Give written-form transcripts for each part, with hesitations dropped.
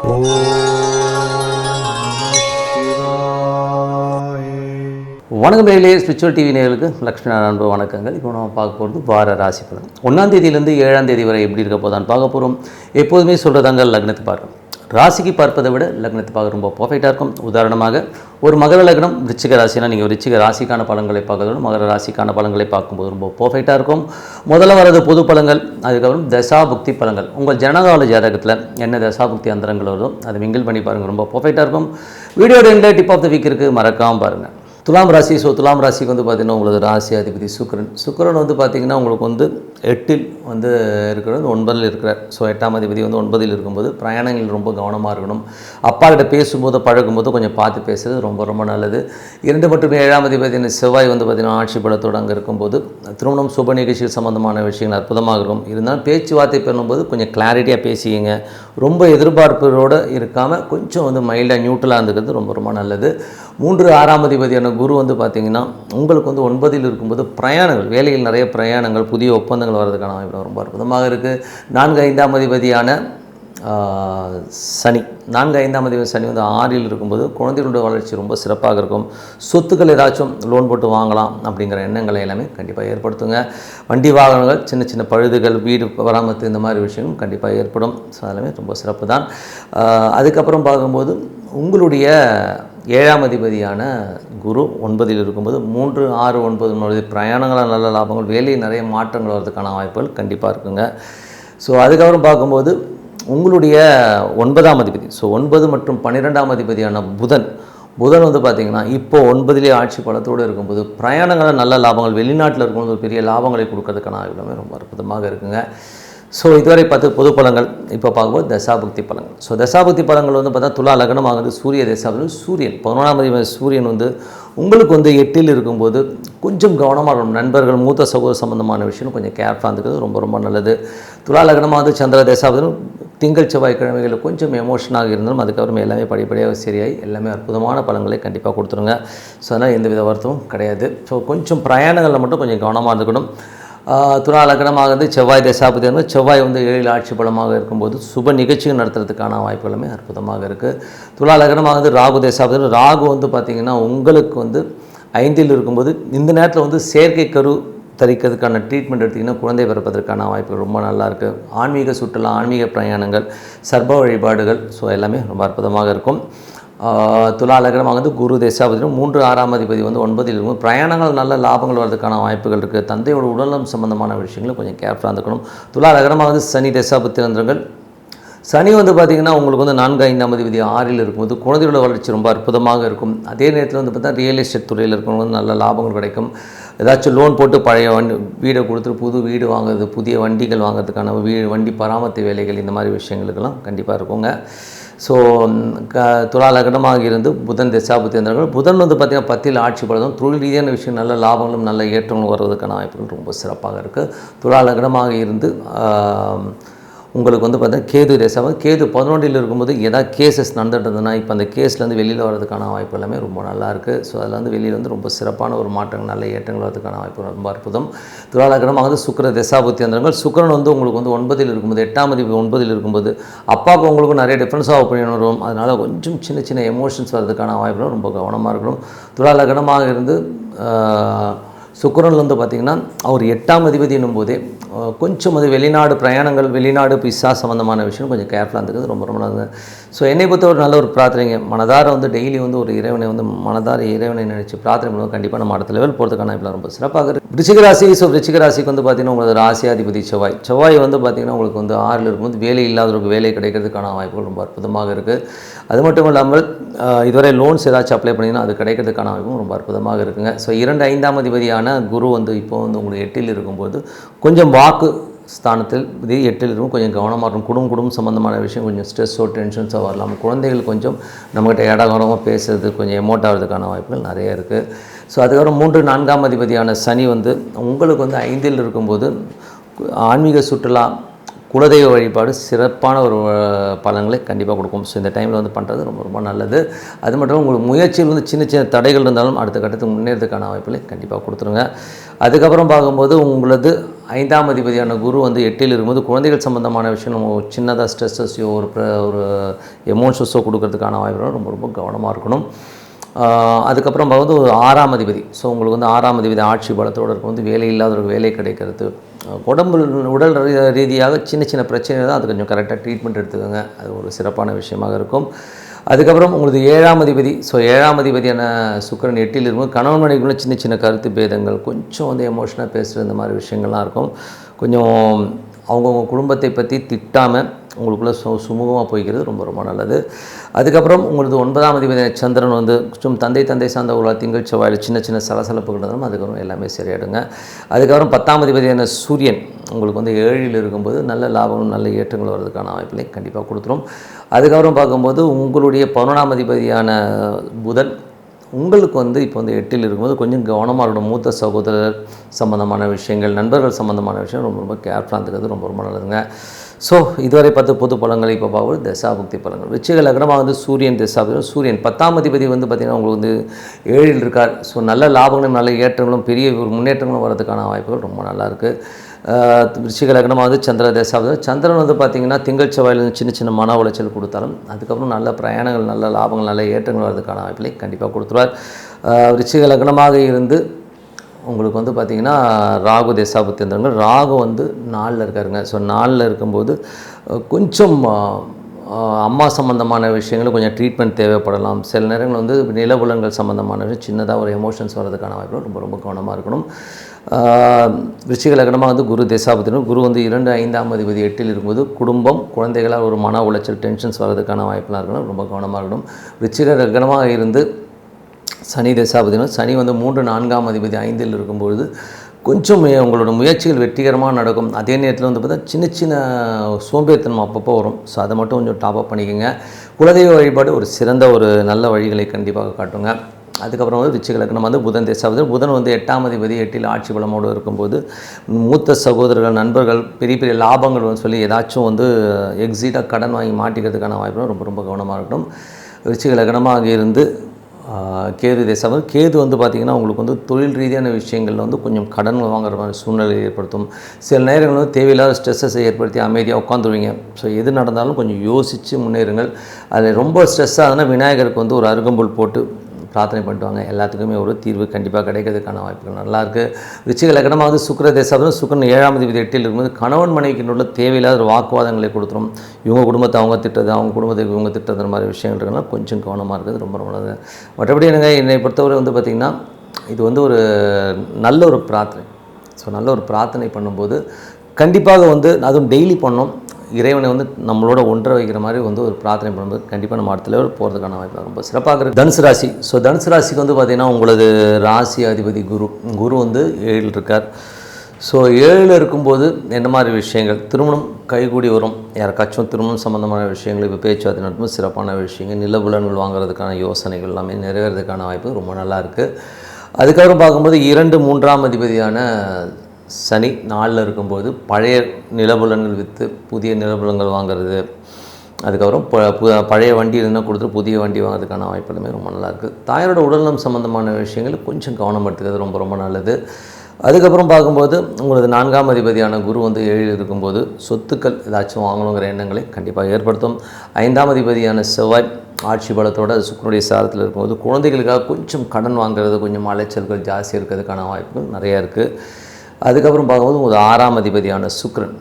வணக்கம் நேயர்களே, spiritual TV நேயர்களுக்கு லக்ஷ்மி அன்பு வணக்கங்கள். இப்போ நம்ம பார்க்க போகிறது வார ராசி பலன். 1ஆம் தேதியிலேருந்து 7ஆம் தேதி வரை எப்படி இருக்க போதான்னு பார்க்க போகிறோம். எப்போதுமே சொல்கிறதாங்க, லக்னத்தை பார்க்கணும். ராசிக்கு பார்ப்பதை விட லக்னத்தை பார்க்க ரொம்ப பர்ஃபெக்டாக இருக்கும். உதாரணமாக ஒரு மகர லக்னம் விருச்சிக ராசினா நீங்கள் விருச்சிக ராசிக்கான பலன்களை பார்க்கறதோட மகர ராசிக்கான பலன்களை பார்க்கும்போது ரொம்ப பர்ஃபெக்டாக இருக்கும். முதல்ல வரது பொது பலன்கள், அதுக்கப்புறம் தசாபுக்தி பலன்கள். உங்கள் ஜனகால ஜாதகத்தில் என்ன தசாபுக்தி அந்தரங்கள் வருதோ அதை மிங்கிள் பண்ணி பாருங்கள், ரொம்ப பர்ஃபெக்டாக இருக்கும். வீடியோட எண்டில் டிப் ஆஃப் த வீக் இருக்குது, மறக்காமல் பாருங்கள். துலாம் ராசி. துலாம் ராசிக்கு பார்த்திங்கன்னா உங்களுக்கு ராசி அதிபதி சுக்கிரன் பார்த்திங்கன்னா உங்களுக்கு 8இல் இருக்கிறது, 9இல் இருக்கிறார். 8ஆம் அதிபதி 9இல் இருக்கும்போது பிரயாணங்கள் ரொம்ப கவனமாக இருக்கணும். அப்பா கிட்ட பேசும்போது பழகும்போது கொஞ்சம் பார்த்து பேசுகிறது ரொம்ப ரொம்ப நல்லது. 2 மற்றும் 7ஆம் அதிபதி செவ்வாய் பார்த்திங்கன்னா ஆட்சி பலத்தோடு அங்கே இருக்கும்போது திருமணம் சுப நிகழ்ச்சிகள் சம்மந்தமான விஷயங்கள் அற்புதமாக இருக்கும். இருந்தாலும் பேச்சுவார்த்தை பெறும்போது கொஞ்சம் கிளாரிட்டியாக பேசிங்க. ரொம்ப எதிர்பார்ப்போடு இருக்காமல் கொஞ்சம் மைல்டாக நியூட்ரலாக இருந்துக்கிறது ரொம்ப ரொம்ப நல்லது. 3 6ஆம் அதிபதியான குரு பார்த்திங்கன்னா உங்களுக்கு 9இல் இருக்கும்போது பிரயாணங்கள், வேலையில் நிறைய பிரயாணங்கள், புதிய ஒப்பந்தங்கள் வர்றதுக்கான வாய்ப்பு ரொம்ப அற்புதமாக இருக்குது. 4 5ஆம் அதிபதியான சனி 4 5ஆம் அதிபதி சனி 6இல் இருக்கும்போது குழந்தைகளுடைய வளர்ச்சி ரொம்ப சிறப்பாக இருக்கும். சொத்துக்கள் ஏதாச்சும் லோன் போட்டு வாங்கலாம் அப்படிங்கிற எண்ணங்களை எல்லாமே கண்டிப்பாக ஏற்படுத்துங்க. வண்டி வாகனங்கள், சின்ன சின்ன பழுதுகள், வீடு பராமரித்து இந்த மாதிரி விஷயங்களும் கண்டிப்பாக ஏற்படும். ஸோ அதெல்லாமே ரொம்ப சிறப்பு தான். அதுக்கப்புறம் பார்க்கும்போது உங்களுடைய 7ஆம் அதிபதியான குரு 9இல் இருக்கும்போது 3 6 9 பிரயாணங்களால் நல்ல லாபங்கள், வேலையில் நிறைய மாற்றங்கள் வர்றதுக்கான வாய்ப்புகள் கண்டிப்பாக இருக்குங்க. ஸோ அதுக்கப்புறம் பார்க்கும்போது உங்களுடைய 9ஆம் அதிபதி 9 மற்றும் 12ஆம் அதிபதியான புதன் பார்த்திங்கன்னா இப்போ 9இலே ஆட்சி பலத்தோடு இருக்கும்போது பிரயாணங்களால் நல்ல லாபங்கள், வெளிநாட்டில் இருக்கும்போது ஒரு பெரிய லாபங்களை கொடுக்கறதுக்கான வாய்ப்புகளுமே ரொம்ப அற்புதமாக இருக்குங்க. ஸோ இதுவரை 10 பொது பலன்கள். இப்போ பார்க்கும்போது தசாபுக்தி பலன்கள். தசாபுக்தி பலன்கள் பார்த்தா துலா லக்னம் ஆகுது, சூரிய தசாபதி. சூரியன் 11ஆம் அதிபதி சூரியன் உங்களுக்கு 8இல் இருக்கும்போது கொஞ்சம் கவனமாக இருக்கணும். நண்பர்கள், மூத்த சகோதர சம்பந்தமான விஷயம் கொஞ்சம் கேர்ஃபுல்லாக இருந்துக்கிறது ரொம்ப ரொம்ப நல்லது. துலா லக்னமாக சந்திர தசாபதி திங்கள் செவ்வாய்க்கிழமைகளில் கொஞ்சம் எமோஷனாக இருந்தாலும் அதுக்கப்புறம் எல்லாமே படிப்படியாக சரியாகி எல்லாமே அற்புதமான பலன்களை கண்டிப்பாக கொடுத்துருங்க. ஸோ அதனால் எந்தவித வருத்தமும் கிடையாது. ஸோ கொஞ்சம் பிரயாணங்களில் மட்டும் கொஞ்சம் கவனமாக இருந்துக்கணும். துலா லக்னமாக செவ்வாய் தசாபதி செவ்வாய் 7இல் ஆட்சி பலமாக இருக்கும்போது சுப நிகழ்ச்சிகள் நடத்துறதுக்கான வாய்ப்புகளுமே அற்புதமாக இருக்குது. துலா லக்னமாக ராகு தசாபதி. ராகு பார்த்திங்கன்னா உங்களுக்கு 5இல் இருக்கும்போது இந்த நேரத்தில் செயற்கை கரு தரிக்கிறதுக்கான ட்ரீட்மெண்ட் எடுத்திங்கன்னா குழந்தை பிறப்பதற்கான வாய்ப்புகள் ரொம்ப நல்லாயிருக்கு. ஆன்மீக சுற்றுலா, ஆன்மீக பிரயாணங்கள், சர்ப வழிபாடுகள், ஸோ எல்லாமே ரொம்ப அற்புதமாக இருக்கும். துலா லக்னமாக குரு தசாபதி 3 6ஆம் அதிபதி 9இல் இருக்கும். பிரயாணங்கள் நல்ல லாபங்கள் வரதுக்கான வாய்ப்புகள் இருக்குது. தந்தையோட உடல்நலம் சம்பந்தமான விஷயங்களும் கொஞ்சம் கேர்ஃபுல்லாக இருந்துக்கணும். துலா லக்னமாக சனி தசாபுத்திரங்கள். சனி பார்த்திங்கன்னா உங்களுக்கு 4 5ஆம் அதிபதி 6இல் இருக்கும்போது குழந்தையோட வளர்ச்சி ரொம்ப அற்புதமாக இருக்கும். அதே நேரத்தில் பார்த்தா ரியல் எஸ்டேட் துறையில் இருக்கிறவங்க நல்ல லாபங்கள் கிடைக்கும். ஏதாச்சும் லோன் போட்டு பழைய வீடை கொடுத்துட்டு புது வீடு வாங்குறது, புதிய வண்டிகள் வாங்குறதுக்கான வண்டி பராமரிப்பு வேலைகள், இந்த மாதிரி விஷயங்களுக்கெல்லாம் கண்டிப்பாக இருக்குங்க. ஸோ துலா லக்னமாக இருந்து புதன் தசாபுத்திரங்கள். புதன் பார்த்திங்கன்னா 10இல் ஆட்சி பலதும் தொழில் ரீதியான விஷயம் நல்ல லாபங்களும் நல்ல ஏற்றங்களும் வருவதற்கான வாய்ப்புகள் ரொம்ப சிறப்பாக இருக்குது. துலா லக்னமாக இருந்து உங்களுக்கு பார்த்தீங்கன்னா கேது தசாபதி. கேது 11இல் இருக்கும்போது ஏதாவது கேசஸ் நடந்துட்டுருந்ததுன்னா இப்போ அந்த கேஸ்லேருந்து வெளியில் வரதுக்கான வாய்ப்பு எல்லாமே ரொம்ப நல்லாயிருக்கு. ஸோ அதில் வெளியில் ரொம்ப சிறப்பான ஒரு மாற்றங்கள், நல்ல ஏற்றங்கள் வரதுக்கான வாய்ப்பு ரொம்ப அற்புதம். துலா லக்னமாக சுக்கிர தசாபுத்திரங்கள். சுக்கிரன் உங்களுக்கு 9இல் இருக்கும்போது 8ஆம் அதிபதி 9இல் இருக்கும்போது அப்பாவுக்கு உங்களுக்கு நிறைய டிஃப்ரென்ஸாக ஒப்பீனியன் வரும். அதனால் கொஞ்சம் சின்ன சின்ன எமோஷன்ஸ் வரதுக்கான வாய்ப்புகளும் ரொம்ப கவனமாக இருக்கணும். துலா லக்னமாக இருந்து சுக்கிரன் பார்த்திங்கன்னா அவர் 8ஆம் அதிபதி என்னும்போதே கொஞ்சம் வெளிநாடு பிரயாணங்கள், வெளிநாடு பிசா சம்மந்தமான விஷயம் கொஞ்சம் கேர்ஃபுல்லாக இருந்துக்கிறது ரொம்ப ரொம்ப நல்லது. ஸோ என்னை பொறுத்த ஒரு நல்ல ஒரு பிரார்த்தனைங்க, மனதார டெய்லி ஒரு இறைவனை மனதார இறைவனை நினைச்சு பிரார்த்தனை பண்ணுவோம். கண்டிப்பாக நம்ம அடுத்த லெவல் போகிறதுக்கான இப்போ ரொம்ப சிறப்பாக இருக்குது. விருச்சிக ராசி. விருச்சிக ராசிக்கு பார்த்திங்கன்னா உங்களுக்கு ராசியாதிபதி செவ்வாய் பார்த்திங்கன்னா உங்களுக்கு 6இல் இருக்கும்போது வேலை இல்லாதவருக்கு வேலை கிடைக்கிறதுக்கான வாய்ப்புகள் ரொம்ப அற்புதமாக இருக்குது. அது மட்டும் இல்லாமல் இதுவரை லோன்ஸ் ஏதாச்சும் அப்ளை பண்ணிங்கன்னா அது கிடைக்கிறதுக்கான வாய்ப்பும் ரொம்ப அற்புதமாக இருக்குங்க. ஸோ 2 5ஆம் அதிபதியான குரு இப்போ உங்களுக்கு 8இல் இருக்கும்போது கொஞ்சம் வாக்கு ஸ்தானத்தில் 8இல் இருக்கும், கொஞ்சம் கவனமாக இருக்கும். குடும்பம் சம்மந்தமான விஷயம் கொஞ்சம் ஸ்ட்ரெஸ்ஸோ டென்ஷன்ஸோ வரலாம். குழந்தைகள் கொஞ்சம் நம்மகிட்ட இடகரமாக பேசுறது, கொஞ்சம் எமோட் ஆகிறதுக்கான வாய்ப்புகள் நிறைய இருக்குது. ஸோ அதுக்கப்புறம் 3 4ஆம் அதிபதியான சனி உங்களுக்கு 5இல் இருக்கும்போது ஆன்மீக சுற்றுலா, குலதெய்வ வழிபாடு சிறப்பான ஒரு பலன்களை கண்டிப்பாக கொடுக்கும். ஸோ இந்த டைமில் பண்ணுறது ரொம்ப ரொம்ப நல்லது. அது மட்டும் உங்களுக்கு முயற்சியில் சின்ன சின்ன தடைகள் இருந்தாலும் அடுத்த கட்டத்துக்கு முன்னேறதுக்கான வாய்ப்புகளை கண்டிப்பாக கொடுத்துருங்க. அதுக்கப்புறம் பார்க்கும்போது உங்களது 5ஆம் அதிபதியான குரு வந்து 8ல் இருக்கும்போது குழந்தைகள் சம்மந்தமான விஷயம் நம்ம சின்னதாக ஸ்ட்ரெஸ்ஸஸையோ ஒரு எமோஷன்ஸோ கொடுக்கறதுக்கான வாய்ப்பு ரொம்ப ரொம்ப கவனமாக இருக்கணும். அதுக்கப்புறம் பார்க்கும்போது ஒரு 6ஆம் அதிபதி. ஸோ உங்களுக்கு வந்து 6ஆம் அதிபதி ஆட்சி பலத்தோடு இருக்கும் வந்து வேலை இல்லாதவருக்கு வேலை கிடைக்கிறது, உடல் ரீதியாக சின்ன சின்ன பிரச்சனை தான், அது கொஞ்சம் கரெக்டாக ட்ரீட்மெண்ட் எடுத்துக்கோங்க, அது ஒரு சிறப்பான விஷயமாக இருக்கும். அதுக்கப்புறம் உங்களுக்கு 7ஆம் அதிபதி. ஸோ 7ஆம் அதிபதியான சுக்கிரன் 8ல் இருக்கும்போது கணவன் மனைவிக்குள்ள சின்ன சின்ன கருத்து பேதங்கள், கொஞ்சம் வந்து எமோஷனாக பேசுகிற இந்த மாதிரி விஷயங்கள்லாம் இருக்கும். கொஞ்சம் அவங்கவுங்க குடும்பத்தை பற்றி திட்டாமல் உங்களுக்குள்ளே சுமூகமாக போய்க்கிறது ரொம்ப ரொம்ப நல்லது. அதுக்கப்புறம் உங்களுக்கு 9ஆம் அதிபதியான சந்திரன் வந்து தந்தை சார்ந்த ஒரு திங்கள் செவ்வாயில் சின்ன சின்ன சலசலப்புகள் இருந்தாலும் அதுக்கப்புறம் எல்லாமே சரியாயிடுங்க. அதுக்கப்புறம் 10ஆம் அதிபதியான சூரியன் உங்களுக்கு வந்து 7ல் இருக்கும்போது நல்ல லாபம் நல்ல ஏற்றங்கள் வர்றதுக்கான வாய்ப்புகளை கண்டிப்பாக கொடுத்துரும். அதுக்கப்புறம் பார்க்கும்போது உங்களுடைய 11ஆம் அதிபதியான புதன் உங்களுக்கு வந்து இப்போ வந்து 8ல் இருக்கும்போது கொஞ்சம் கவனமாக இருக்கணும். மூத்த சகோதரர் சம்மந்தமான விஷயங்கள், நண்பர்கள் சம்மந்தமான விஷயம் ரொம்ப ரொம்ப கேர்ஃபுல்லாக இருக்கிறது ரொம்ப ரொம்ப நல்லதுங்க. ஸோ இதுவரை 10 பொது பலன்கள் இப்போ பார்க்கும்போது தசாபுக்தி பலன்கள். விருச்சிக லக்னமாக வந்து சூரியன் தசாபுக்தி. சூரியன் 10ஆம் அதிபதி வந்து பார்த்திங்கன்னா உங்களுக்கு வந்து 7ல் இருக்கார். ஸோ நல்ல லாபங்களும் நல்ல ஏற்றங்களும் பெரிய ஒரு முன்னேற்றங்களும் வரதுக்கான வாய்ப்புகள் ரொம்ப நல்லாயிருக்கு. விருச்சிக லக்னமாக வந்து சந்திர தசாபுக்தி. சந்திரன் வந்து பார்த்திங்கன்னா திங்கள் செவ்வாயில் சின்ன சின்ன மன உளைச்சல் கொடுத்தாலும் அதுக்கப்புறம் நல்ல பிரயாணங்கள் நல்ல லாபங்கள் நல்ல ஏற்றங்கள் வரதுக்கான வாய்ப்புகளை கண்டிப்பாக கொடுத்துருவார். விருச்சிக லக்னமாக இருந்து உங்களுக்கு வந்து பார்த்திங்கன்னா ராகு தசாபுக்தி இருந்தவங்க, ராகு வந்து 4ல் இருக்காருங்க. ஸோ 4ல் இருக்கும்போது கொஞ்சம் அம்மா சம்மந்தமான விஷயங்களும் கொஞ்சம் ட்ரீட்மெண்ட் தேவைப்படலாம். சில நேரங்கள் வந்து நிலபுலன்கள் சம்மந்தமான விஷயம் சின்னதாக ஒரு எமோஷன்ஸ் வர்றதுக்கான வாய்ப்பு ரொம்ப ரொம்ப கவனமாக இருக்கணும். விருச்சிக லக்னமாக வந்து குரு தசாபுக்தி. குரு வந்து 2, 5ஆம் அதிபதி 8ல் இருக்கும்போது குடும்பம் குழந்தைகளால் ஒரு மன உளைச்சல் டென்ஷன்ஸ் வர்றதுக்கான வாய்ப்புலாம் இருக்கணும், ரொம்ப கவனமாக இருக்கணும். விருச்சிக லக்னமாக இருந்து சனி தசாபதினா சனி வந்து 3, 4ஆம் அதிபதி 5ல் இருக்கும்பொழுது கொஞ்சம் உங்களோட முயற்சிகள் வெற்றிகரமாக நடக்கும். அதே நேரத்தில் வந்து பார்த்தா சின்ன சின்ன சோம்பேறித்தனம் அப்பப்போ வரும். ஸோ அதை மட்டும் கொஞ்சம் டாப்அப் பண்ணிக்கோங்க. குலதெய்வ வழிபாடு ஒரு சிறந்த ஒரு நல்ல வழிகளை கண்டிப்பாக காட்டுங்க. அதுக்கப்புறம் வந்து விருச்சிக லக்னம் வந்து புதன் தசாபதி. புதன் வந்து 8ஆம் அதிபதி 8ல் ஆட்சி பலமோடு இருக்கும்போது மூத்த சகோதரர்கள் நண்பர்கள் பெரிய பெரிய லாபங்கள் சொல்லி ஏதாச்சும் வந்து எக்ஸிட்டாக கடன் வாங்கி மாட்டிக்கிறதுக்கான வாய்ப்பு ரொம்ப ரொம்ப கவனமாக இருக்கணும். விருச்சிக லக்னமாக இருந்து கேது தசாபதி. கேது வந்து பார்த்திங்கன்னா உங்களுக்கு வந்து தொழில் ரீதியான விஷயங்களில் வந்து கொஞ்சம் கடன் வாங்குற மாதிரி சூழ்நிலை ஏற்படுத்தும். சில நேரங்கள் வந்து தேவையில்லாத ஸ்ட்ரெஸ்ஸை ஏற்படுத்தி அமைதியாக உட்காந்துருவீங்க. ஸோ எது நடந்தாலும் கொஞ்சம் யோசித்து முன்னேறுங்கள். அதில் ரொம்ப ஸ்ட்ரெஸ்ஸாக இருந்தால் விநாயகருக்கு வந்து ஒரு அருகம்புல் போட்டு பிரார்த்தனை பண்ணிட்டுவாங்க. எல்லாத்துக்குமே ஒரு தீர்வு கண்டிப்பாக கிடைக்கிறதுக்கான வாய்ப்புகள் நல்லாயிருக்கு. விருச்சிக லக்னமாக வந்து சுக்கிர தசாபதி. சுக்கிரன் 7ஆம் அதிபதி 8ல் இருக்கும்போது கணவன் மனைவிக்கு உள்ள தேவையில்லாத ஒரு வாக்குவாதங்களை கொடுத்துரும். இவங்க குடும்பத்தை அவங்க திட்டுறது, அவங்க குடும்பத்தை இவங்க திட்டுறது மாதிரி விஷயங்கள் இருக்குன்னா கொஞ்சம் கவனமாக இருக்குது, ரொம்ப ரொம்ப நல்லது. மற்றபடி என்னை பொறுத்தவரை வந்து பார்த்திங்கன்னா இது வந்து ஒரு நல்ல ஒரு பிரார்த்தனை. ஸோ நல்ல ஒரு பிரார்த்தனை பண்ணும்போது கண்டிப்பாக வந்து அதுவும் டெய்லி பண்ணோம். இறைவனை வந்து நம்மளோட ஒன்றை வைக்கிற மாதிரி வந்து ஒரு பிரார்த்தனை பண்ணும்போது கண்டிப்பாக நம்ம அடுத்த லெவல் போகிறதுக்கான வாய்ப்பு ரொம்ப சிறப்பாக இருக்குது. தனுசு ராசி. ஸோ தனுசு ராசிக்கு வந்து பார்த்திங்கன்னா உங்களது ராசி அதிபதி குரு வந்து 7ல் இருக்கார். ஸோ 7ல் இருக்கும்போது என்ன மாதிரி விஷயங்கள் திருமணம் கைகூடி வரும். யாருக்காச்சும் திருமணம் சம்மந்தமான விஷயங்கள் இப்போ பேச்சுவார்த்தை நடத்தும் சிறப்பான விஷயங்கள், நிலபுலன்கள் வாங்குறதுக்கான யோசனைகள் எல்லாமே நிறைவேறதுக்கான வாய்ப்பு ரொம்ப நல்லா இருக்குது. அதுக்கப்புறம் பார்க்கும்போது 2, 3ஆம் அதிபதியான சனி 4ல் இருக்கும்போது பழைய நிலபுலன்கள் விற்று புதிய நிலபுலன்கள் வாங்குறது, அதுக்கப்புறம் பழைய வண்டி இருந்தால் கொடுத்துட்டு புதிய வண்டி வாங்குறதுக்கான வாய்ப்புகளுமே ரொம்ப நல்லாயிருக்கு. தாயாரோட உடல்நலம் சம்மந்தமான விஷயங்கள் கொஞ்சம் கவனம் எடுத்துக்கிறது ரொம்ப ரொம்ப நல்லது. அதுக்கப்புறம் பார்க்கும்போது உங்களுக்கு 4ஆம் அதிபதியான குரு வந்து 7ல் இருக்கும்போது சொத்துக்கள் ஏதாச்சும் வாங்கணுங்கிற எண்ணங்களை கண்டிப்பாக ஏற்படுத்தும். 5ஆம் அதிபதியான செவ்வாய் ஆட்சி பலத்தோடு அது சுக்கிரனுடைய சாரத்தில் இருக்கும்போது குழந்தைகளுக்காக கொஞ்சம் கடன் வாங்குறது, கொஞ்சம் அலைச்சல்கள் ஜாஸ்தி இருக்கிறதுக்கான வாய்ப்புகள் நிறையா இருக்குது. அதுக்கப்புறம் பார்க்கும்போது உங்களுக்கு 6ஆம் அதிபதியான சுக்கிரன்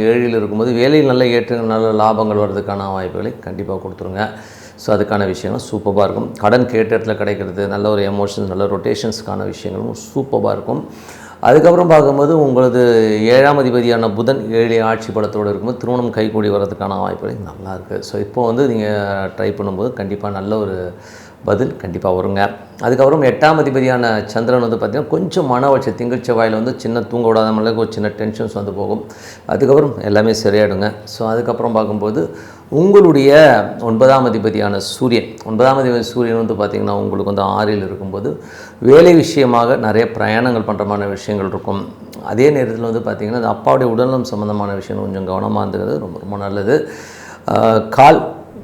7ல் இருக்கும்போது வேலையில் நல்ல ஏற்றங்கள் நல்ல லாபங்கள் வர்றதுக்கான வாய்ப்புகளை கண்டிப்பாக கொடுத்துருங்க. ஸோ அதுக்கான விஷயங்களும் சூப்பராக இருக்கும். கடன் கேட்ட இடத்துல கிடைக்கிறது, நல்ல ஒரு எமோஷன்ஸ் நல்ல ரொட்டேஷன்ஸ்க்கான விஷயங்களும் சூப்பராக இருக்கும். அதுக்கப்புறம் பார்க்கும்போது உங்களது 7ஆம் அதிபதியான புதன் 7 ஆட்சி பலத்தோடு இருக்கும்போது திருமணம் கைகூடி வர்றதுக்கான வாய்ப்புகள் நல்லா இருக்குது. ஸோ இப்போ வந்து நீங்கள் ட்ரை பண்ணும்போது கண்டிப்பாக நல்ல ஒரு பதில் கண்டிப்பாக வருங்க. அதுக்கப்புறம் 8ஆம் அதிபதியான சந்திரன் வந்து பார்த்திங்கன்னா கொஞ்சம் மன உளைச்சல் திங்கள் செவ்வாயில் வந்து சின்ன தூங்க விடாத மாதிரி ஒரு சின்ன டென்ஷன்ஸ் வந்து போகும். அதுக்கப்புறம் எல்லாமே சரியாயிடுங்க. ஸோ அதுக்கப்புறம் பார்க்கும்போது உங்களுடைய 9ஆம் அதிபதியான சூரியன் வந்து பார்த்திங்கன்னா உங்களுக்கு வந்து 6ல் இருக்கும்போது வேலை விஷயமாக நிறைய பிரயாணங்கள் பண்ணுற மாதிரி விஷயங்கள் இருக்கும். அதே நேரத்தில் வந்து பார்த்திங்கன்னா அது அப்பாவுடைய உடல்நலம் சம்மந்தமான விஷயங்கள் கொஞ்சம் கவனமாக இருந்துக்கிறது ரொம்ப ரொம்ப நல்லது. கால்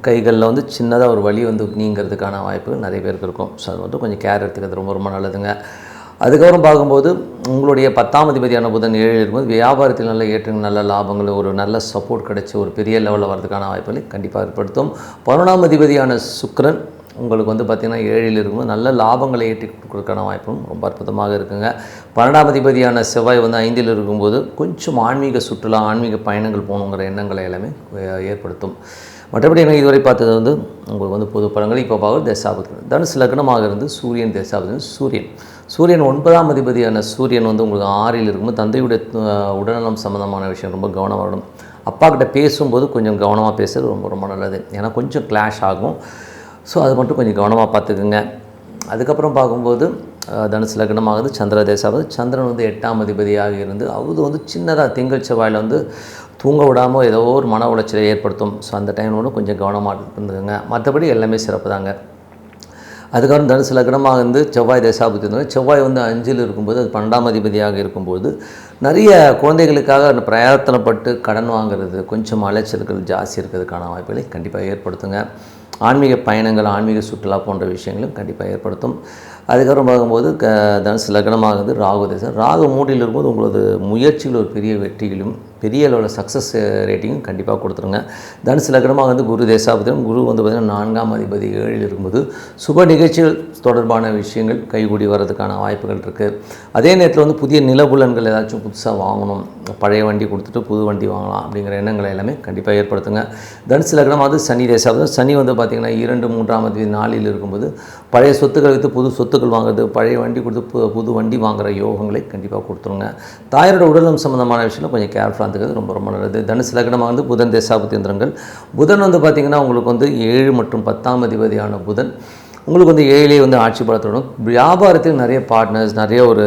கைகளில் வந்து சின்னதாக ஒரு வலி வந்து நீங்கிறதுக்கான வாய்ப்புகள் நிறைய பேருக்கு இருக்கும். ஸோ அது வந்து கொஞ்சம் கேர் எடுத்துக்கிறது ரொம்ப ரொம்ப நல்லதுங்க. அதுக்கப்புறம் பார்க்கும்போது உங்களுடைய 10ஆம் அதிபதியான புதன் 7ல் இருக்கும்போது வியாபாரத்தில் நல்ல ஏற்றங்கள், நல்ல லாபங்கள், ஒரு நல்ல சப்போர்ட் கிடச்சி ஒரு பெரிய லெவலில் வரதுக்கான வாய்ப்புகளை கண்டிப்பாக ஏற்படுத்தும். 11ஆம் அதிபதியான சுக்கிரன் உங்களுக்கு வந்து பார்த்திங்கன்னா 7ல் இருக்கும்போது நல்ல லாபங்களை ஏற்றி கொடுக்கறதுக்கான வாய்ப்பும் ரொம்ப அற்புதமாக இருக்குங்க. 12ஆம் அதிபதியான செவ்வாய் வந்து 5ல் இருக்கும்போது கொஞ்சம் ஆன்மீக சுற்றுலா, ஆன்மீக பயணங்கள் போகணுங்கிற எண்ணங்களை எல்லாமே ஏற்படுத்தும். மற்றபடி எனக்கு இதுவரை பார்த்தது வந்து உங்களுக்கு வந்து பொது பலன்கள். இப்போ பார்க்குறது தசாபதி. தனுசு லக்னமாக இருந்து சூரியன் தசாபதி. சூரியன் 9ஆம் அதிபதியான சூரியன் வந்து உங்களுக்கு 6ல் இருக்கும்போது தந்தையுடைய உடல்நலம் சம்மந்தமான விஷயம் ரொம்ப கவனம் வரணும். அப்பா கிட்ட பேசும்போது கொஞ்சம் கவனமாக பேசுகிறது ரொம்ப ரொம்ப நல்லது. ஏன்னா கொஞ்சம் கிளாஷ் ஆகும். ஸோ அது மட்டும் கொஞ்சம் கவனமாக பார்த்துக்குங்க. அதுக்கப்புறம் பார்க்கும்போது தனுசு லக்னமாகுது சந்திர தேசாவது. சந்திரன் வந்து 8ஆம் அதிபதியாக இருந்து அது வந்து சின்னதாக திங்கள் செவ்வாயில் வந்து தூங்க விடாமல் ஏதோ ஒரு மன உளைச்சலை ஏற்படுத்தும். ஸோ அந்த டைமோடு கொஞ்சம் கவனமாக இருந்துக்குங்க. மற்றபடி எல்லாமே சிறப்பு தாங்க. அதுக்கப்புறம் தனுசு லக்னமாக இருந்து செவ்வாய் தேசாபுத்தி இருந்தாங்க. செவ்வாய் வந்து 5ல் இருக்கும்போது அது 12ஆம் அதிபதியாக இருக்கும்போது நிறைய குழந்தைகளுக்காக பிரயத்தனப்பட்டு கடன் வாங்குறது, கொஞ்சம் அலைச்சல்கள் ஜாஸ்தி இருக்கிறதுக்கான வாய்ப்புகளை கண்டிப்பாக ஏற்படுத்துங்க. ஆன்மீக பயணங்கள், ஆன்மீக சுற்றுலா போன்ற விஷயங்களும் கண்டிப்பாக ஏற்படுத்தும். அதுக்கப்புறம் பார்க்கும்போது தனுசு லக்னமாகுது ராகு தேசம். ராகு 3ல் இருக்கும்போது உங்களது முயற்சிகள் ஒரு பெரிய வெற்றிகளும் பெரிய அளவில் சக்ஸஸ் ரேட்டிங்கும் கண்டிப்பாக கொடுத்துருங்க. தனுசு லக்னமாக வந்து குரு தேசாபதியும். குரு வந்து பார்த்திங்கன்னா 4ஆம் அதிபதி 7ல் இருக்கும்போது சுப நிகழ்ச்சிகள் தொடர்பான விஷயங்கள் கைகூடி வர்றதுக்கான வாய்ப்புகள் இருக்குது. அதே நேரத்தில் வந்து புதிய நிலபுலன்கள் ஏதாச்சும் புதுசாக வாங்கணும், பழைய வண்டி கொடுத்துட்டு புது வண்டி வாங்கலாம் அப்படிங்கிற எண்ணங்களை எல்லாமே கண்டிப்பாக ஏற்படுத்துங்க. தனுசு லக்னமாக சனி தேசாபதி. சனி வந்து பார்த்திங்கன்னா 2, 3ஆம் அதிபதி 4ல் இருக்கும்போது பழைய சொத்துக்களை வைத்து புது சொத்துக்கள் வாங்குறது, பழைய வண்டி கொடுத்து புது வண்டி வாங்குகிற யோகங்களை கண்டிப்பாக கொடுத்துருங்க. தாயாரோட உடல்நலம் சம்மந்தமான விஷயத்தில் கொஞ்சம் கேர்ஃபுல்லாக இருந்துக்கிறது ரொம்ப ரொம்ப நல்லது. தனுசு லக்னமாக வந்து புதன் தேசாபுத்தி எந்திரங்கள். புதன் வந்து பார்த்திங்கன்னா உங்களுக்கு வந்து 7 மற்றும் 10ஆம் அதிபதியான புதன் உங்களுக்கு வந்து 7லே வந்து ஆட்சி பலத்தோடும் வியாபாரத்தில் நிறைய பார்ட்னர்ஸ், நிறைய ஒரு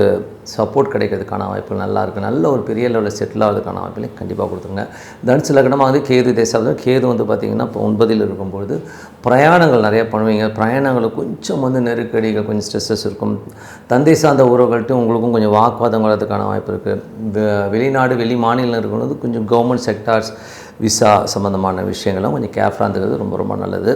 சப்போர்ட் கிடைக்கிறதுக்கான வாய்ப்புகள் நல்லா இருக்குது. நல்ல ஒரு பெரிய லெவலில் செட்டில் ஆகிறதுக்கான வாய்ப்புகளை கண்டிப்பாக கொடுத்துருங்க. தனுசு லக்னமாக வந்து கேது தேசாபதி. கேது வந்து பார்த்திங்கன்னா இப்போ 9ல் இருக்கும்பொழுது பிரயாணங்கள் நிறையா பண்ணுவீங்க. பிரயாணங்களில் கொஞ்சம் வந்து நெருக்கடிகள், கொஞ்சம் ஸ்ட்ரெஸ்ஸஸ் இருக்கும். தந்தை சார்ந்த உறவுகள்கிட்ட உங்களுக்கும் கொஞ்சம் வாக்குவாதம் வரதுக்கான வாய்ப்பு இருக்குது. வெளிநாடு, வெளி மாநிலம் இருக்கிறது கொஞ்சம் கவர்மெண்ட் செக்டார்ஸ், விசா சம்மந்தமான விஷயங்கள்லாம் கொஞ்சம் கேர்ஃபுல்லாக இருந்துக்கிறது ரொம்ப ரொம்ப நல்லது.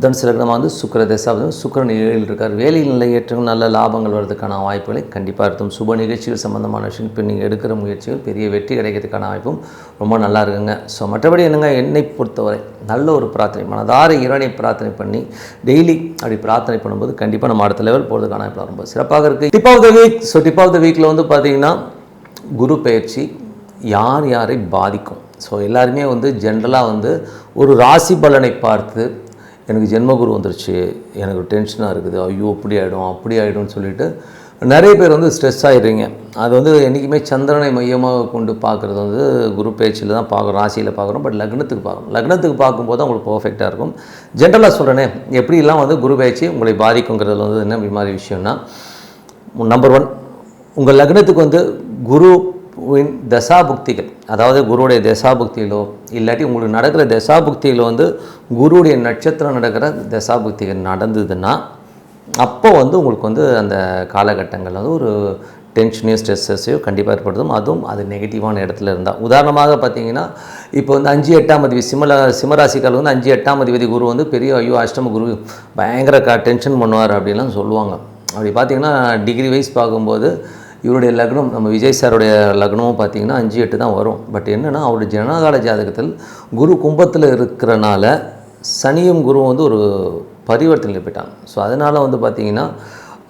தனுசு லக்னமாக வந்து சுக்கிர தேசாபதி. சுக்கிரன் 7ல் இருக்கார். வேலையில் நல்ல ஏற்றங்கள், நல்ல லாபங்கள் வர்றதுக்கான வாய்ப்புகளை கண்டிப்பாக இருக்கும். சுப நிகழ்ச்சிகள் சம்மந்தமான விஷயம் இப்போ நீங்கள் எடுக்கிற முயற்சிகள் பெரிய வெற்றி கிடைக்கிறதுக்கான வாய்ப்பும் ரொம்ப நல்லா இருக்குங்க. ஸோ மற்றபடி என்னங்க, என்னை பொறுத்தவரை நல்ல ஒரு பிரார்த்தனை, மனதார இறைவனை பிரார்த்தனை பண்ணி டெய்லி அப்படி பிரார்த்தனை பண்ணும்போது கண்டிப்பாக நம்ம அடுத்த லெவல் போகிறதுக்கான வாய்ப்பு ரொம்ப சிறப்பாக இருக்குது. Tip of the week. So tip of the வீக்கில் வந்து பார்த்திங்கன்னா குரு பயிற்சி யார் யாரை பாதிக்கும். ஸோ எல்லாருமே வந்து ஜென்ரலாக வந்து ஒரு ராசி பலனை பார்த்து எனக்கு ஜென்மகுரு வந்துருச்சு, எனக்கு டென்ஷனாக இருக்குது, ஐயோ இப்படி ஆகிடும் அப்படி ஆகிடும்னு சொல்லிட்டு நிறைய பேர் வந்து ஸ்ட்ரெஸ் ஆகிடுறீங்க. அது வந்து என்றைக்குமே சந்திரனை மையமாக கொண்டு பார்க்குறது வந்து குரு பயிற்சியில் தான் பார்க்குறோம், ராசியில் பார்க்குறோம். பட் லக்னத்துக்கு பார்க்குறோம். லக்னத்துக்கு பார்க்கும்போது தான் உங்களுக்கு பர்ஃபெக்டாக இருக்கும். ஜென்ரலாக சொல்கிறேனே எப்படிலாம் வந்து குரு பயிற்சி உங்களை பாதிக்குங்கிறதுல வந்து என்ன மாதிரி விஷயம்னா, நம்பர் 1 உங்கள் லக்னத்துக்கு வந்து குரு தசாபுக்திகள், அதாவது குருவுடைய தசாபுக்திகளோ இல்லாட்டி உங்களுக்கு நடக்கிற தசாபுக்திகளோ வந்து குருவுடைய நட்சத்திரம் நடக்கிற தசாபுக்திகள் நடந்ததுன்னா அப்போ வந்து உங்களுக்கு வந்து அந்த காலகட்டங்களில் வந்து ஒரு டென்ஷனையோ ஸ்ட்ரெஸ்ஸையோ கண்டிப்பாக ஏற்படுத்தும். அதுவும் அது நெகட்டிவான இடத்துல இருந்தால். உதாரணமாக பார்த்தீங்கன்னா இப்போ வந்து 5, 8ஆம் அதிபதி சிம்மராசிக்காரர்கள் வந்து 5, 8ஆம் அதிபதி குரு வந்து பெரிய ஐயோ அஷ்டம குரு பயங்கர டென்ஷன் பண்ணுவார் அப்படின்லாம் சொல்லுவாங்க. அப்படி பார்த்திங்கன்னா டிகிரி வைஸ் பார்க்கும்போது இவருடைய லக்னம், நம்ம விஜய் சாருடைய லக்னமும் பார்த்திங்கன்னா 5, 8 தான் வரும். பட் என்னென்னா அவருடைய ஜனகால ஜாதகத்தில் குரு கும்பத்தில் இருக்கிறனால சனியும் குருவும் வந்து ஒரு பரிவர்த்தனையில் போயிட்டாங்க. ஸோ அதனால் வந்து பார்த்திங்கன்னா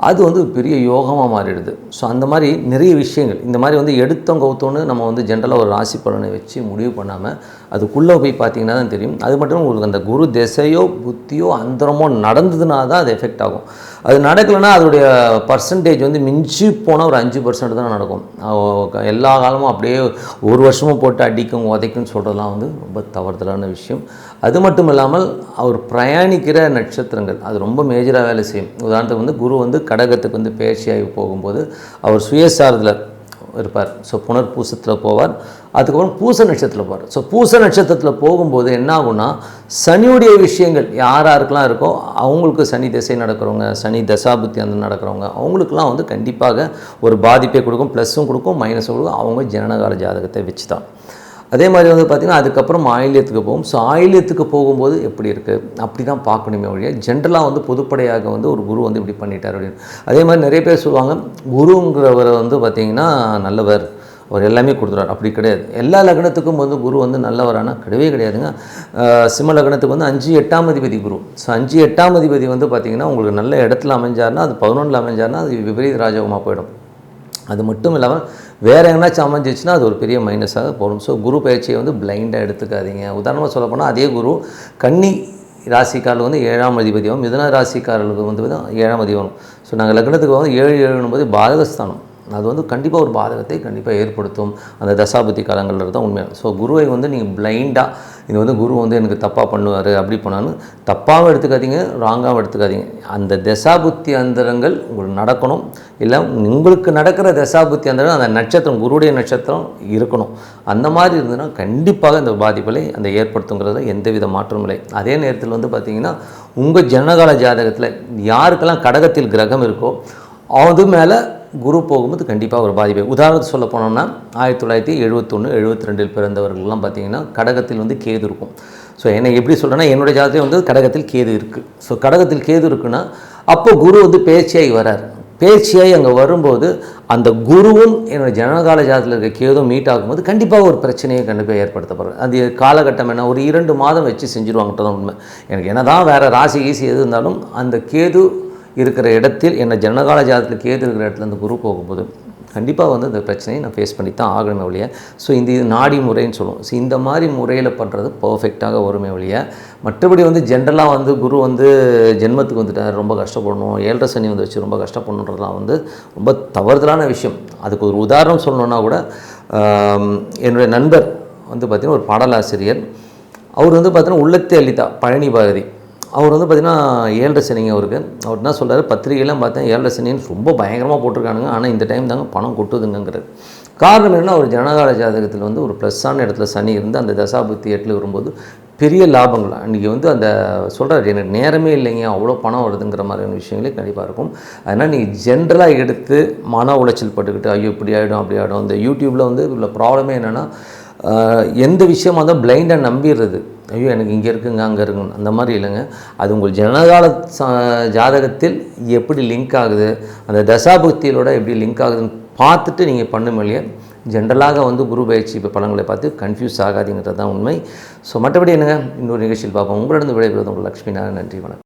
அது வந்து பெரிய யோகமாக மாறிடுது. ஸோ அந்த மாதிரி நிறைய விஷயங்கள் இந்த மாதிரி வந்து எடுத்தோம் கவுத்தோன்னு நம்ம வந்து ஜென்ரலாக ஒரு ராசி பலனை வச்சு முடிவு பண்ணாமல் அதுக்குள்ளே போய் பார்த்திங்கன்னா தான் தெரியும். அது மட்டும் உங்களுக்கு அந்த குரு திசையோ புத்தியோ அந்தரமோ நடந்ததுனா தான் அது எஃபெக்ட் ஆகும். அது நடக்கலைன்னா அதோடைய பர்சன்டேஜ் வந்து மிஞ்சி போனால் ஒரு 5% தான் நடக்கும். எல்லா காலமும் அப்படியே ஒரு வருஷமும் போட்டு அடிக்கும் உதைக்கும்னு சொல்கிறதுலாம் வந்து ரொம்ப தவறுதலான விஷயம். அது மட்டும் இல்லாமல் அவர் பிரயாணிக்கிற நட்சத்திரங்கள் அது ரொம்ப மேஜராக வேலை செய்யும். உதாரணத்துக்கு வந்து குரு வந்து கடகத்துக்கு வந்து பயிற்சியாகி போகும்போது அவர் சுயசாரத்தில் இருப்பார். ஸோ புனர்பூசத்தில் போவார். அதுக்கப்புறம் பூச நட்சத்திரத்தில் போவார். ஸோ பூச நட்சத்திரத்தில் போகும்போது என்ன ஆகும்னா சனியுடைய விஷயங்கள் யாருக்கெல்லாம் இருக்கோ அவங்களுக்கு சனி திசை நடக்கிறவங்க, சனி தசாபுத்தி அந்த நடக்கிறவங்க அவங்களுக்குலாம் வந்து கண்டிப்பாக ஒரு பாதிப்பை கொடுக்கும். ப்ளஸ்ஸும் கொடுக்கும், மைனஸும் கொடுக்கும். அவங்க ஜனனகால ஜாதகத்தை வச்சு தான். அதே மாதிரி வந்து பார்த்திங்கன்னா அதுக்கப்புறம் ஆயில்யத்துக்கு போகும். ஸோ ஆயில்யத்துக்கு போகும்போது எப்படி இருக்குது அப்படி தான் பார்க்கணுமே ஒழிய ஜென்ரலாக வந்து பொதுப்படையாக வந்து ஒரு குரு வந்து இப்படி பண்ணிட்டார் அப்படின்னு. அதே மாதிரி நிறைய பேர் சொல்லுவாங்க குருங்கிறவரை வந்து பார்த்திங்கன்னா நல்லவர், அவர் எல்லாமே கொடுத்துறாரு. அப்படி கிடையாது. எல்லா லக்னத்துக்கும் வந்து குரு வந்து நல்லவரானா கிடையவே கிடையாதுங்க. சிம்ம லக்னத்துக்கு வந்து 5 8ஆம் அதிபதி குரு. ஸோ 5 8ஆம் அதிபதி வந்து பார்த்திங்கன்னா உங்களுக்கு நல்ல இடத்துல அமைஞ்சார்னா, அது 11ல் அமைஞ்சார்னா அது விபரீத ராஜகமாக போயிடும். அது மட்டும் இல்லாமல் வேறு எங்கேனாச்சும் அமைஞ்சிச்சுன்னா அது ஒரு பெரிய மைனஸாக போடும். ஸோ குரு பயிற்சியை வந்து பிளைண்டாக எடுத்துக்காதீங்க. உதாரணமாக சொல்லப்போனால் அதே குரு கன்னி ராசிக்காரர்கள் வந்து 7ஆம் அதிபதியும், மிதுன ராசிக்காரர்களுக்கு வந்து 7ஆம் அதிபதி வரும். ஸோ நாங்கள் லக்னத்துக்கு வந்து 7 7 பாதகஸ்தானம். அது வந்து கண்டிப்பாக ஒரு பாதகத்தை கண்டிப்பாக ஏற்படுத்தும் அந்த தசாபுத்தி காலங்களில் தான் உண்மையாக. ஸோ குருவை வந்து நீங்கள் பிளைண்டாக இது வந்து குரு வந்து எனக்கு தப்பாக பண்ணுவார் அப்படி பண்ணாலும் தப்பாகவும் எடுத்துக்காதீங்க, ராங்காகவும் எடுத்துக்காதீங்க. அந்த தசாபுத்தி அந்தரங்கள் உங்களுக்கு நடக்கணும். இல்லை உங்களுக்கு நடக்கிற தசாபுத்தி அந்தரம் அந்த நட்சத்திரம் குருடைய நட்சத்திரம் இருக்கணும். அந்த மாதிரி இருந்ததுன்னா கண்டிப்பாக இந்த பாதிப்புகளை அந்த ஏற்படுத்துங்கிறதுல எந்தவித மாற்றமும் இல்லை. அதே நேரத்தில் வந்து பார்த்திங்கன்னா உங்கள் ஜனகால ஜாதகத்தில் யாருக்கெல்லாம் கடகத்தில் கிரகம் இருக்கோ அது மேலே குரு போகும்போது கண்டிப்பாக ஒரு பாதிப்பை. உதாரணத்துக்கு சொல்ல போனோம்னா 1971 72 பிறந்தவர்கள்லாம் பார்த்திங்கன்னா கடகத்தில் வந்து கேது இருக்கும். ஸோ என்னை எப்படி சொல்கிறேன்னா என்னுடைய ஜாதகத்தில் வந்து கடகத்தில் கேது இருக்குது. ஸோ கடகத்தில் கேது இருக்குன்னா அப்போ குரு வந்து பேச்சியாகி வரார். பேச்சியாகி அங்கே வரும்போது அந்த குருவும் என்னுடைய ஜனகால ஜாதகத்தில் இருக்க கேதும் மீட் ஆகும்போது கண்டிப்பாக ஒரு பிரச்சனையை கண்டிப்பாக ஏற்படுத்தப்படுறது. அது காலகட்டம் என்ன ஒரு 2 மாதம் வச்சு செஞ்சுருவாங்கன்றது தான் உண்மை. எனக்கு என்ன தான் வேறு ராசி ஈசி எது இருந்தாலும் அந்த கேது இருக்கிற இடத்தில் என்ன ஜனகால ஜாதகத்தில் கேது இருக்கிற இடத்துல அந்த குரு போகும்போது கண்டிப்பாக வந்து இந்த பிரச்சனையை நான் ஃபேஸ் பண்ணி தான் ஆகணுமே ஒழிய. ஸோ இந்த நாடி முறைன்னு சொல்லுவோம். ஸோ இந்த மாதிரி முறையில் பண்ணுறது பர்ஃபெக்டாக வருமே ஒழிய மற்றபடி வந்து ஜென்ரலாக வந்து குரு வந்து ஜென்மத்துக்கு வந்துட்டார் ரொம்ப கஷ்டப்படணும், 7.5 சனி வந்து வச்சு ரொம்ப கஷ்டப்படணுன்றதுலாம் வந்து ரொம்ப தவறுதலான விஷயம். அதுக்கு ஒரு உதாரணம் சொல்லணுன்னா கூட என்னுடைய நண்பர் வந்து பார்த்திங்கன்னா ஒரு பாடலாசிரியர். அவர் வந்து பார்த்திங்கன்னா உள்ளத்தை அளித்தா பழனி பாரதி. அவர் வந்து பார்த்திங்கன்னா 7.5 சனிங்க அவருக்கு. அவர் என்ன சொல்கிறார், பத்திரிகையெல்லாம் பார்த்தேன் 7.5 சனின்னு ரொம்ப பயங்கரமாக போட்டிருக்கானுங்க, ஆனால் இந்த டைம் தாங்க பணம் கொட்டுதுங்கிறது. காரணம் என்ன, ஒரு ஜனகால ஜாதகத்தில் வந்து ஒரு ப்ளஸ்ஸான இடத்துல சனி இருந்து அந்த தசாபுத்தி 8 வரும்போது பெரிய லாபங்கள் அன்றைக்கி வந்து அந்த சொல்கிறார் எனக்கு நேரமே இல்லைங்க அவ்வளோ பணம் வருதுங்கிற மாதிரியான விஷயங்களே கண்டிப்பாக இருக்கும். அதனால் நீங்கள் ஜென்ரலாக எடுத்து மன உளைச்சல் பட்டுக்கிட்டு ஐயோ இப்படி ஆகிடும் அப்படி ஆகிடும். இந்த யூடியூப்பில் வந்து உள்ள ப்ராப்ளமே என்னென்னா எந்த விஷயமாக இருந்தால் பிளைண்டாக நம்பிடுறது. ஐயோ எனக்கு இங்கே இருக்குங்க அங்கே இருக்குங்க அந்த மாதிரி இல்லைங்க. அது உங்கள் ஜனகால ஜாதகத்தில் எப்படி லிங்க் ஆகுது, அந்த தசாபுக்தியிலோட எப்படி லிங்க் ஆகுதுன்னு பார்த்துட்டு நீங்கள் பண்ணும் இல்லையா. ஜென்ரலாக வந்து குரு பயிற்சி இப்போ பலன்களை பார்த்து கன்ஃபியூஸ் ஆகாதீங்கிறது தான் உண்மை. ஸோ மற்றபடி என்னங்க இன்னொரு நிகழ்ச்சியில் பார்ப்போம். உங்களிடம் விடைபெறுவது உங்கள் லக்ஷ்மி நாராயணன். நன்றி, வணக்கம்.